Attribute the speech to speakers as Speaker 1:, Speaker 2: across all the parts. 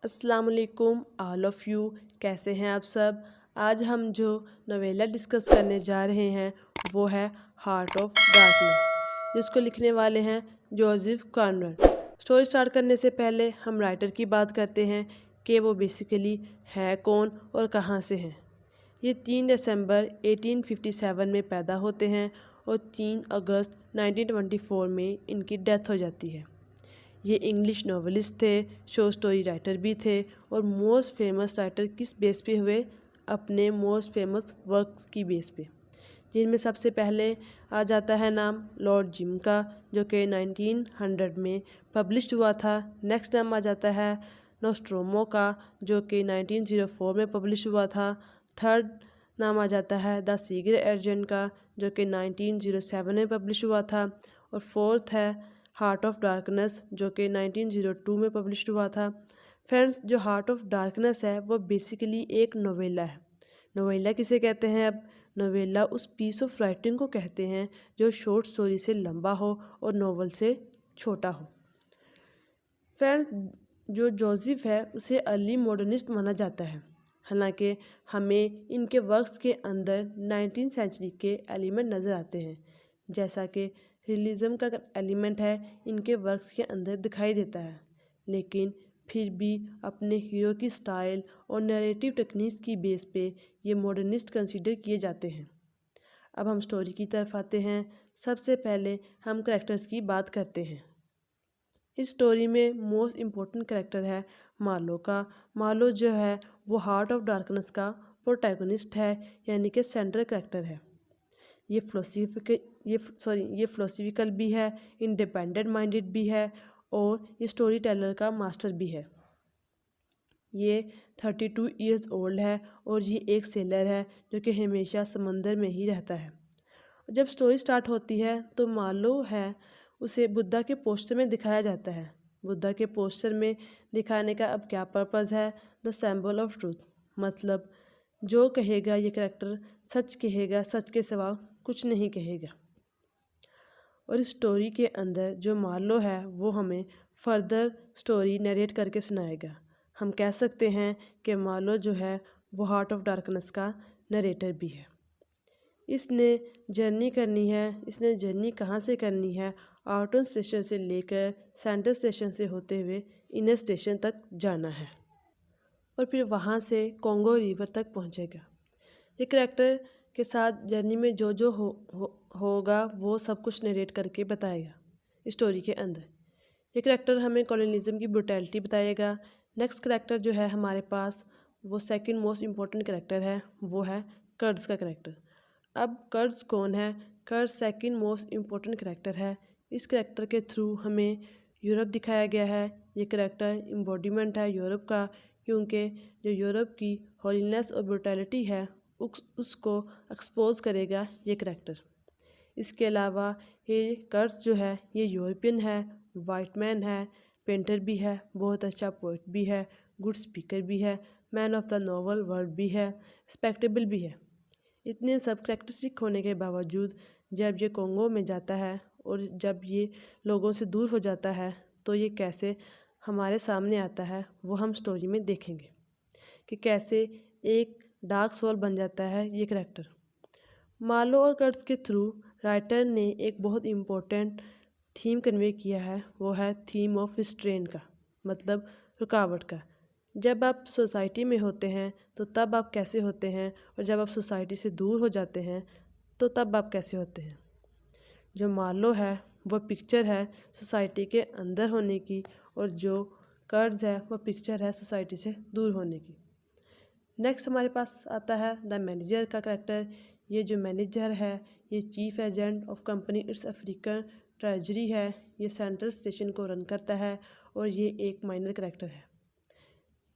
Speaker 1: अस्सलाम वालेकुम all of you. कैसे हैं आप सब। आज हम जो नवेला डिस्कस करने जा रहे हैं वो है हार्ट ऑफ डार्कनेस, जिसको लिखने वाले हैं जोसेफ कॉनराड। स्टोरी स्टार्ट करने से पहले हम राइटर की बात करते हैं कि वो बेसिकली है कौन और कहाँ से हैं। ये 3 दिसंबर 1857 में पैदा होते हैं और 3 अगस्त 1924 में इनकी डेथ हो जाती है। ये इंग्लिश नॉवेलिस्ट थे, शॉर्ट स्टोरी राइटर भी थे और मोस्ट फेमस राइटर किस बेस पे हुए, अपने मोस्ट फेमस वर्क्स की बेस पे, जिनमें सबसे पहले आ जाता है नाम लॉर्ड जिम का, जो कि 1900 में पब्लिश्ड हुआ था। नेक्स्ट नाम आ जाता है नोस्ट्रोमो का, जो कि 1904 में पब्लिश हुआ था। थर्ड नाम आ जाता है द सीक्रेट एजेंट का, जो कि 1907 में पब्लिश हुआ था। और फोर्थ है हार्ट ऑफ डार्कनेस, जो कि 1902 में पब्लिश्ड हुआ था। फ्रेंड्स, जो हार्ट ऑफ डार्कनेस है वो बेसिकली एक नोवेला है। नोवेला किसे कहते हैं? अब नोवेला उस पीस ऑफ राइटिंग को कहते हैं जो शॉर्ट स्टोरी से लंबा हो और नोवेल से छोटा हो। फ्रेंड्स, जो जोसेफ है उसे अर्ली मॉडर्निस्ट माना जाता है। हालांकि हमें इनके वर्क्स के अंदर 19th सेंचुरी के एलिमेंट नज़र आते हैं, जैसा कि रियलिज्म का एलिमेंट है इनके वर्क्स के अंदर दिखाई देता है, लेकिन फिर भी अपने हीरो की स्टाइल और नैरेटिव टेक्निक्स की बेस पे ये मॉडर्निस्ट कंसीडर किए जाते हैं। अब हम स्टोरी की तरफ आते हैं। सबसे पहले हम कैरेक्टर्स की बात करते हैं। इस स्टोरी में मोस्ट इम्पोर्टेंट कैरेक्टर है मार्लो का। मार्लो जो है वो हार्ट ऑफ डार्कनेस का प्रोटैगनिस्ट है, यानी कि सेंट्रल कैरेक्टर है। ये फिलोसफिकल भी है, इंडिपेंडेंट माइंडेड भी है और ये स्टोरी टेलर का मास्टर भी है। ये 32 ईयर्स ओल्ड है और ये एक सेलर है जो कि हमेशा समंदर में ही रहता है। जब स्टोरी स्टार्ट होती है तो मार्लो है उसे बुद्धा के पोस्टर में दिखाया जाता है। बुद्धा के पोस्टर में दिखाने का अब क्या पर्पज़ है? द सिंबल ऑफ ट्रूथ, मतलब जो कहेगा ये कैरेक्टर सच कहेगा, सच के सिवा कुछ नहीं कहेगा। और इस स्टोरी के अंदर जो मार्लो है वो हमें फर्दर स्टोरी नरेट करके सुनाएगा। हम कह सकते हैं कि मार्लो जो है वो हार्ट ऑफ डार्कनेस का नरेटर भी है। इसने जर्नी करनी है। इसने जर्नी कहाँ से करनी है? आउटर स्टेशन से लेकर सेंट्रल स्टेशन से होते हुए इनर स्टेशन तक जाना है और फिर वहाँ से कॉन्गो रिवर तक पहुँचेगा। ये कैरेक्टर के साथ जर्नी में जो जो होगा वो सब कुछ नरेट करके बताएगा स्टोरी के अंदर। ये कैरेक्टर हमें कॉलोनियलिज्म की ब्रुटैलिटी बताएगा। नेक्स्ट कैरेक्टर जो है हमारे पास वो सेकंड मोस्ट इम्पोर्टेंट कैरेक्टर है, वो है कर्ड्स का कैरेक्टर। अब कर्ड्स कौन है? Curds second most important character है। इस कैरेक्टर के थ्रू हमें यूरोप दिखाया गया है। ये कैरेक्टर एम्बॉडीमेंट है यूरोप का, क्योंकि जो यूरोप की हॉलीनेस और ब्रुटैलिटी है उसको एक्सपोज करेगा ये कैरेक्टर। इसके अलावा ये कर्ड्स जो है ये यूरोपियन है, वाइट मैन है, पेंटर भी है, बहुत अच्छा पोइट भी है, गुड स्पीकर भी है, man of the noble word भी है, रिस्पेक्टेबल भी है। इतने सब कैरेक्टरिस्टिक होने के बावजूद जब ये कॉन्गो में जाता है और जब ये लोगों से दूर हो जाता है तो ये कैसे हमारे सामने आता है वो हम स्टोरी में देखेंगे कि कैसे एक डार्क सोल बन जाता है ये कैरेक्टर। मार्लो और कर्ट्स के थ्रू राइटर ने एक बहुत इम्पोर्टेंट थीम कन्वे किया है, वो है थीम ऑफ रिस्ट्रेंट का, मतलब रुकावट का। जब आप सोसाइटी में होते हैं तो तब आप कैसे होते हैं, और जब आप सोसाइटी से दूर हो जाते हैं तो तब आप कैसे होते हैं। जो मार्लो है वो पिक्चर है सोसाइटी के अंदर होने की, और जो कर्ड्स है वो पिक्चर है सोसाइटी से दूर होने की। नेक्स्ट हमारे पास आता है द मैनेजर का कैरेक्टर। ये जो मैनेजर है ये chief agent of company it's African treasury है। ये सेंट्रल स्टेशन को रन करता है और ये एक माइनर कैरेक्टर है।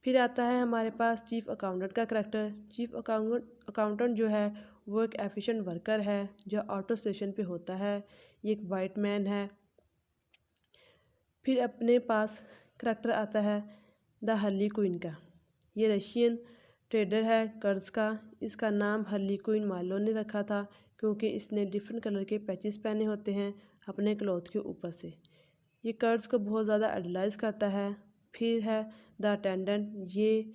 Speaker 1: फिर आता है हमारे पास चीफ अकाउंटेंट का कैरेक्टर। चीफ अकाउंटेंट जो है वो एक एफिशिएंट वर्कर है जो ऑटो स्टेशन पे होता है। ये एक वाइट मैन है। फिर अपने पास कैरेक्टर आता है द हर्ली क्वीन का। ये रशियन ट्रेडर है कर्ज का। इसका नाम हर्ली क्वीन मार्लो ने रखा था क्योंकि इसने डिफरेंट कलर के पैचेस पहने होते हैं अपने क्लॉथ के ऊपर से। ये कर्ज को बहुत ज़्यादा आइडलाइज करता है। फिर है द अटेंडेंट, ये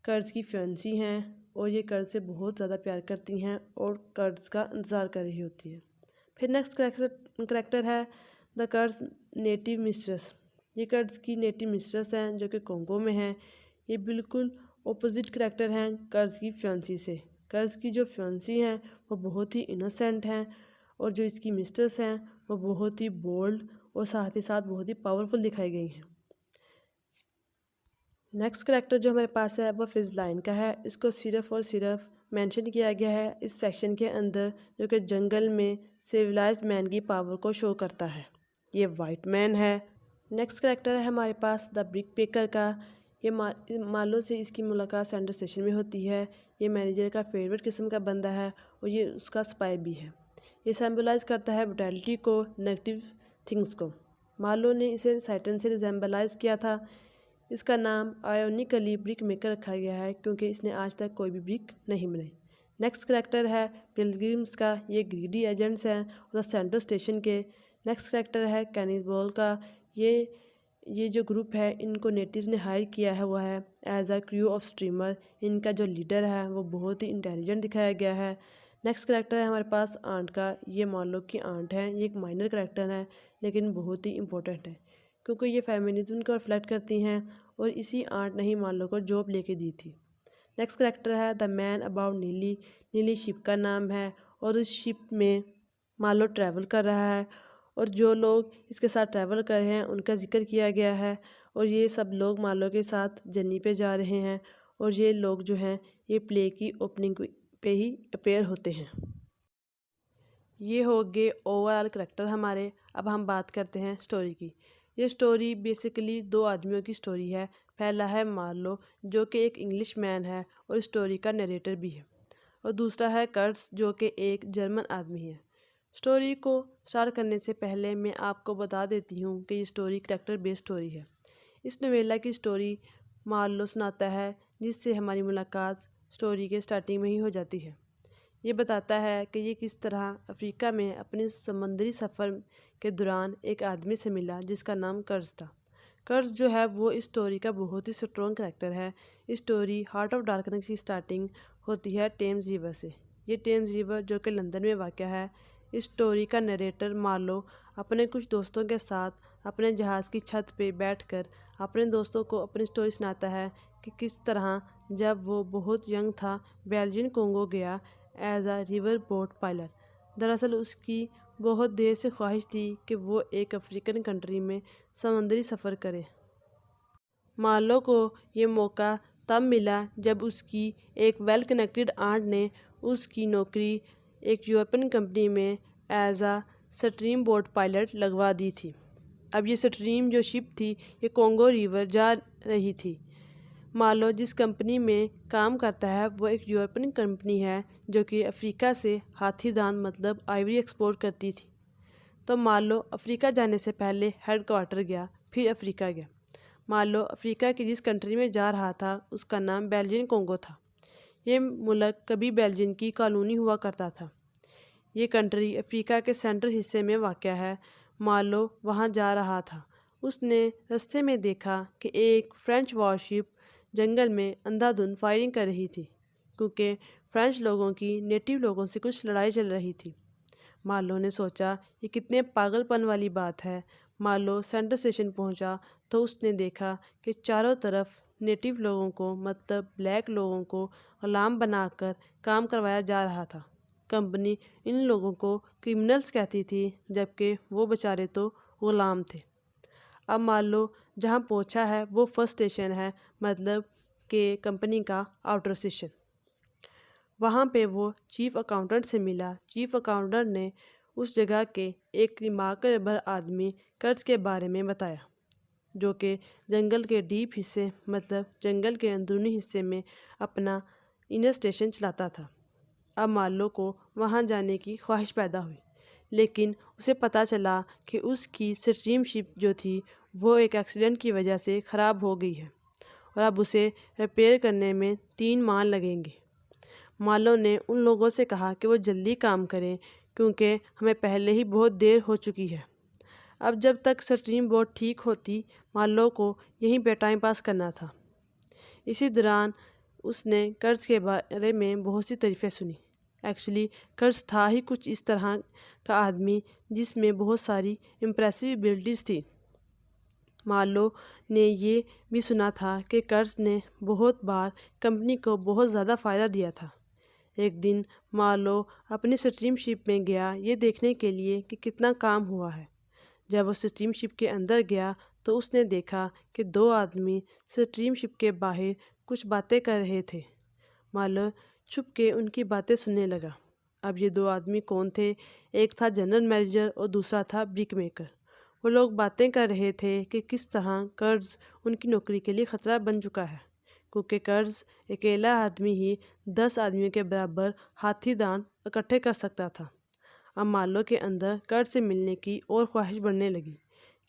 Speaker 1: कर्ज की फियांसी हैं और ये कर्ज से बहुत ज़्यादा प्यार करती हैं और कर्ज का इंतज़ार कर रही होती है। फिर नेक्स्ट करेक्टर है द कर्ज नेटिव मिस्ट्रेस। ये कर्ज की नेटिव मिस्ट्रेस हैं जो कि कोंगो में हैं। ये बिल्कुल ऑपोजिट करेक्टर हैं कर्ज की फियांसी से। कर्ज की जो फियांसी हैं वो बहुत ही इनोसेंट हैं और जो इसकी मिस्ट्रेस हैं वो बहुत ही बोल्ड और साथ ही साथ बहुत ही पावरफुल दिखाई गई हैं। नेक्स्ट करेक्टर जो हमारे पास है वो फिज़लाइन का है। इसको सिर्फ और सिर्फ मेंशन किया गया है इस सेक्शन के अंदर, जो कि जंगल में सिविलाइज्ड मैन की पावर को शो करता है। ये वाइट मैन है। नेक्स्ट करेक्टर है हमारे पास द ब्रिक पेकर का। ये मालो से इसकी मुलाकात सेंट्रल स्टेशन में होती है। ये मैनेजर का फेवरेट किस्म का बंदा है और ये उसका स्पाई भी है। ये सिंबलाइज करता है ब्रुटैलिटी को, नेगेटिव थिंग्स को। मालो ने इसे साइटन से रिजेंबलाइज किया था। इसका नाम आयोनिकली ब्रिक मेकर रखा गया है क्योंकि इसने आज तक कोई भी ब्रिक नहीं बनाई। नेक्स्ट करेक्टर है पिलग्रिम्स का। ये ग्रीडी एजेंट्स हैं और सेंट्रल स्टेशन के। नेक्स्ट करेक्टर है कैनिबल का। ये जो ग्रुप है इनको नेटिव्स ने हायर किया है वो है as a crew of streamer. इनका जो लीडर है वो बहुत ही इंटेलिजेंट दिखाया गया है। नेक्स्ट करेक्टर है हमारे पास आंट का। ये मालो की आंट है। ये एक माइनर करेक्टर है लेकिन बहुत ही इंपॉर्टेंट है क्योंकि ये फेमिनिज्म को रिफ्लेक्ट करती हैं और इसी आंट ने ही मालो को जॉब लेके दी थी। नेक्स्ट करेक्टर है द मैन अबाउट नीली। नीली शिप का नाम है और उस शिप में मालो ट्रैवल कर रहा है और जो लोग इसके साथ ट्रैवल कर रहे हैं उनका जिक्र किया गया है और ये सब लोग मालो के साथ जर्नी पे जा रहे हैं और ये लोग जो हैं ये प्ले की ओपनिंग पे ही अपेयर होते हैं। ये हो गए ओवरऑल करेक्टर हमारे। अब हम बात करते हैं स्टोरी की। ये स्टोरी बेसिकली दो आदमियों की स्टोरी है। पहला है मार्लो जो कि एक इंग्लिश मैन है और स्टोरी का नरेटर भी है, और दूसरा है कर्ट्स जो कि एक जर्मन आदमी है। स्टोरी को स्टार्ट करने से पहले मैं आपको बता देती हूँ कि ये स्टोरी कैरेक्टर बेस्ड स्टोरी है। इस नवेला की स्टोरी मार्लो सुनाता है जिससे हमारी मुलाकात स्टोरी के स्टार्टिंग में ही हो जाती है। ये बताता है कि ये किस तरह अफ्रीका में अपने समुद्री सफ़र के दौरान एक आदमी से मिला जिसका नाम कर्ज था। कर्ज जो है वो इस स्टोरी का बहुत ही स्ट्रॉन्ग कैरेक्टर है। इस स्टोरी हार्ट ऑफ डार्कनेस की स्टार्टिंग होती है टेम्स रिवर से। ये टेम्स रिवर जो कि लंदन में वाक़या है। इस स्टोरी का नरेटर मार्लो अपने कुछ दोस्तों के साथ अपने जहाज़ की छत पे बैठकर अपने दोस्तों को अपनी स्टोरी सुनाता है कि किस तरह जब वो बहुत यंग था बेल्जियन कोंगो गया as a river boat pilot. दरअसल उसकी बहुत देर से ख्वाहिश थी कि वो एक अफ्रीकन कंट्री में समुद्री सफ़र करे। मार्लो को ये मौका तब मिला जब उसकी एक वेल कनेक्टेड आंट ने उसकी नौकरी एक यूरोपियन कंपनी में as a stream boat pilot लगवा दी थी। अब ये स्ट्रीम जो शिप थी ये कोंगो रिवर जा रही थी। मार्लो जिस कंपनी में काम करता है वो एक यूरोपियन कंपनी है जो कि अफ्रीका से हाथी दांत मतलब आइवरी एक्सपोर्ट करती थी। तो मार्लो अफ्रीका जाने से पहले हेड क्वार्टर गया, फिर अफ्रीका गया। मार्लो अफ्रीका की जिस कंट्री में जा रहा था उसका नाम बेल्जियन कोंगो था। ये मुल्क कभी बेल्जियन की कॉलोनी हुआ करता था। ये कंट्री अफ्रीका के सेंट्रल हिस्से में वाक़या है। मार्लो वहाँ जा रहा था। उसने रास्ते में देखा कि एक फ्रेंच वॉरशिप जंगल में अंधाधुंध फायरिंग कर रही थी क्योंकि फ्रेंच लोगों की नेटिव लोगों से कुछ लड़ाई चल रही थी। मार्लो ने सोचा ये कितने पागलपन वाली बात है। मार्लो सेंट्रल स्टेशन पहुंचा तो उसने देखा कि चारों तरफ नेटिव लोगों को मतलब ब्लैक लोगों को गुलाम बनाकर काम करवाया जा रहा था। कंपनी इन लोगों को क्रिमिनल्स कहती थी जबकि वो बेचारे तो गुलाम थे। अब मार्लो जहाँ पहुँचा है वो फर्स्ट स्टेशन है, मतलब कि कंपनी का आउटर स्टेशन। वहाँ पे वो चीफ़ अकाउंटेंट से मिला। चीफ़ अकाउंटेंट ने उस जगह के एक रिमार्केबल आदमी कर्ज के बारे में बताया जो कि जंगल के डीप हिस्से मतलब जंगल के अंदरूनी हिस्से में अपना इनर स्टेशन चलाता था। अब मार्लो को वहाँ जाने की ख्वाहिश पैदा हुई, लेकिन उसे पता चला कि उसकी स्ट्रीम शिप जो थी वो एक एक्सीडेंट की वजह से ख़राब हो गई है और अब उसे रिपेयर करने में 3 माह लगेंगे। मार्लो ने उन लोगों से कहा कि वो जल्दी काम करें क्योंकि हमें पहले ही बहुत देर हो चुकी है। अब जब तक स्ट्रीम बोर्ड ठीक होती मार्लो को यहीं पे टाइम पास करना था। इसी दौरान उसने कर्ज के बारे में बहुत सी तारीफ़ें सुनी। एक्चुअली कर्ज था ही कुछ इस तरह का आदमी जिसमें बहुत सारी इम्प्रेसिव एबिलिटीज़ थी। मार्लो ने ये भी सुना था कि कर्ज ने बहुत बार कंपनी को बहुत ज़्यादा फ़ायदा दिया था। एक दिन मार्लो अपनी स्ट्रीम शिप में गया ये देखने के लिए कि कितना काम हुआ है। जब वो स्ट्रीम शिप के अंदर गया तो उसने देखा कि दो आदमी स्ट्रीम शिप के बाहर कुछ बातें कर रहे थे। मार्लो छुप के उनकी बातें सुनने लगा। अब ये दो आदमी कौन थे? एक था जनरल मैनेजर और दूसरा था ब्रिक मेकर। वो लोग बातें कर रहे थे कि किस तरह कर्ज उनकी नौकरी के लिए ख़तरा बन चुका है, क्योंकि कर्ज अकेला आदमी ही 10 आदमियों के बराबर हाथी दान इकट्ठे कर सकता था। अब मार्लो के अंदर कर्ज से मिलने की और ख्वाहिश बढ़ने लगी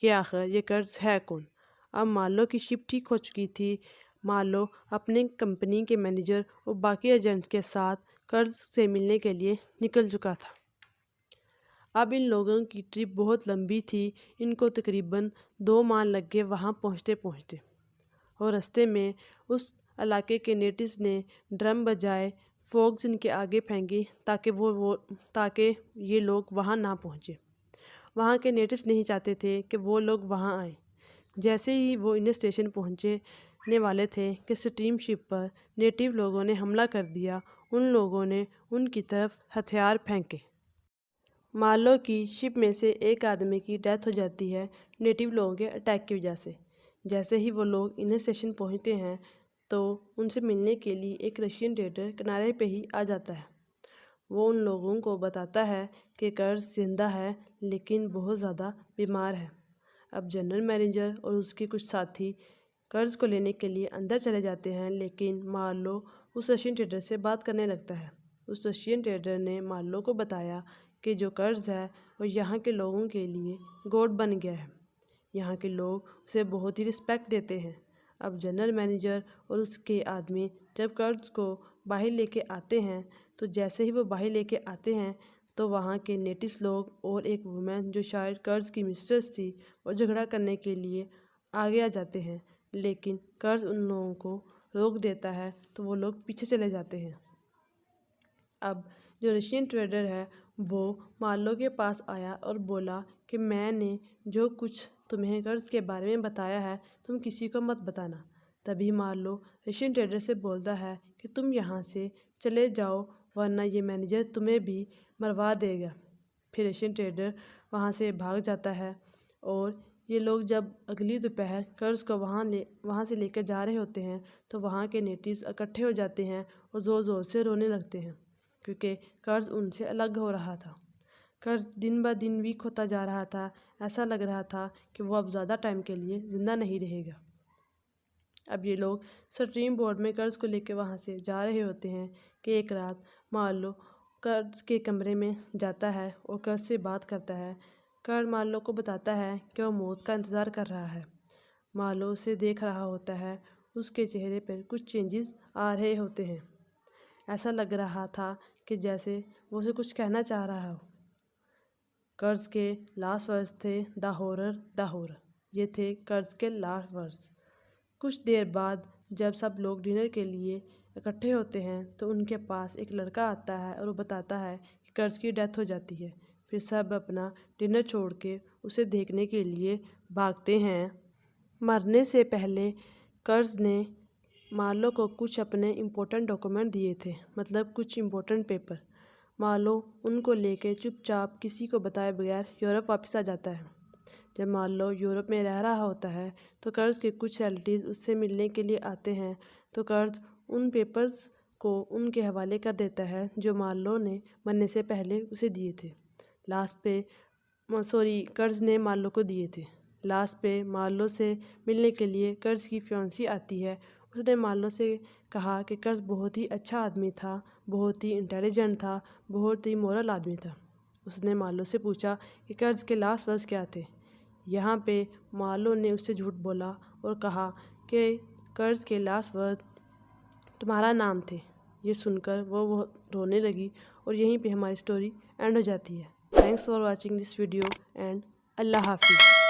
Speaker 1: कि आखिर ये कर्ज है कौन। अब मार्लो की शिप ठीक हो चुकी थी। मार्लो अपने कंपनी के मैनेजर और बाकी एजेंट्स के साथ कर्ज से मिलने के लिए निकल चुका था। अब इन लोगों की ट्रिप बहुत लंबी थी। इनको तकरीबन 2 माह लग गए वहाँ पहुँचते पहुँचते, और रास्ते में उस इलाके के नेटिव्स ने ड्रम बजाए, फोक्स इनके आगे फेंकी ताकि ये लोग वहाँ ना पहुँचे। वहाँ के नेटिव्स नहीं चाहते थे कि वो लोग वहाँ आए। जैसे ही वो इन स्टेशन पहुँचने वाले थे कि स्ट्रीम शिप पर नेटिव लोगों ने हमला कर दिया। उन लोगों ने उनकी तरफ हथियार फेंके। मार्लो की शिप में से एक आदमी की डेथ हो जाती है नेटिव लोगों के अटैक की वजह से। जैसे ही वो लोग इन स्टेशन पहुँचते हैं तो उनसे मिलने के लिए एक रशियन ट्रेडर किनारे पे ही आ जाता है। वो उन लोगों को बताता है कि कर्ज जिंदा है लेकिन बहुत ज़्यादा बीमार है। अब जनरल मैनेजर और उसके कुछ साथी कर्ज को लेने के लिए अंदर चले जाते हैं, लेकिन मार्लो उस रशियन ट्रेडर से बात करने लगता है। उस रशियन ट्रेडर ने मार्लो को बताया कि जो कर्ज है वो यहाँ के लोगों के लिए गॉड बन गया है। यहाँ के लोग उसे बहुत ही रिस्पेक्ट देते हैं। अब जनरल मैनेजर और उसके आदमी जब कर्ज को बाहर लेके आते हैं तो जैसे ही वो बाहर लेके आते हैं तो वहाँ के नेटिव्स लोग और एक वुमेन जो शायद कर्ज की मिस्ट्रेस थी और झगड़ा करने के लिए आगे आ जाते हैं, लेकिन कर्ज उन लोगों को रोक देता है तो वो लोग पीछे चले जाते हैं। अब जो रशियन ट्रेडर है वो मार्लो के पास आया और बोला कि मैंने जो कुछ तुम्हें कर्ज के बारे में बताया है तुम किसी को मत बताना। तभी मार्लो रशियन ट्रेडर से बोलता है कि तुम यहाँ से चले जाओ वरना ये मैनेजर तुम्हें भी मरवा देगा। फिर रशियन ट्रेडर वहाँ से भाग जाता है और ये लोग जब अगली दोपहर कर्ज को वहाँ से लेकर जा रहे होते हैं तो वहाँ के नेटिव्स इकट्ठे हो जाते हैं और ज़ोर ज़ोर से रोने लगते हैं, क्योंकि कर्ज उनसे अलग हो रहा था। कर्ज दिन ब दिन वीक होता जा रहा था। ऐसा लग रहा था कि वो अब ज़्यादा टाइम के लिए ज़िंदा नहीं रहेगा। अब ये लोग स्ट्रीम बोर्ड में कर्ज को लेकर वहाँ से जा रहे होते हैं कि एक रात मार्लो कर्ज के कमरे में जाता है और कर्ज से बात करता है। कर्ज मार्लो को बताता है कि वह मौत का इंतज़ार कर रहा है। मार्लो उसे देख रहा होता है। उसके चेहरे पर कुछ चेंजेस आ रहे होते हैं। ऐसा लग रहा था कि जैसे वो उसे कुछ कहना चाह रहा हो। कर्ज के लास्ट वर्ड्स थे द हॉरर। ये थे कर्ज के लास्ट वर्ड्स। कुछ देर बाद जब सब लोग डिनर के लिए इकट्ठे होते हैं तो उनके पास एक लड़का आता है और वो बताता है कि कर्ज की डेथ हो जाती है। फिर सब अपना डिनर छोड़ के उसे देखने के लिए भागते हैं। मरने से पहले कर्ज ने मार्लो को कुछ अपने इम्पोर्टेंट डॉक्यूमेंट दिए थे, मतलब कुछ इम्पोर्टेंट पेपर। मार्लो उनको लेकर चुपचाप किसी को बताए बगैर यूरोप वापस आ जाता है। जब मार्लो यूरोप में रह रहा होता है तो कर्ज के कुछ रिलेटिव्स उससे मिलने के लिए आते हैं तो कर्ज उन पेपर्स को उनके हवाले कर देता है जो मार्लो ने मरने से पहले उसे दिए थे। कर्ज ने मार्लो को दिए थे। लास्ट पे मार्लो से मिलने के लिए कर्ज की फियांसी आती है। उसने मार्लो से कहा कि कर्ज बहुत ही अच्छा आदमी था, बहुत ही इंटेलिजेंट था, बहुत ही मोरल आदमी था। उसने मार्लो से पूछा कि कर्ज के लास्ट वर्ड्स क्या थे। यहाँ पे मार्लो ने उससे झूठ बोला और कहा कि कर्ज के लास्ट वर्ड तुम्हारा नाम थे। ये सुनकर वो रोने लगी और यहीं पे हमारी स्टोरी एंड हो जाती है। Thanks for watching this video and अल्लाह हाफिज़।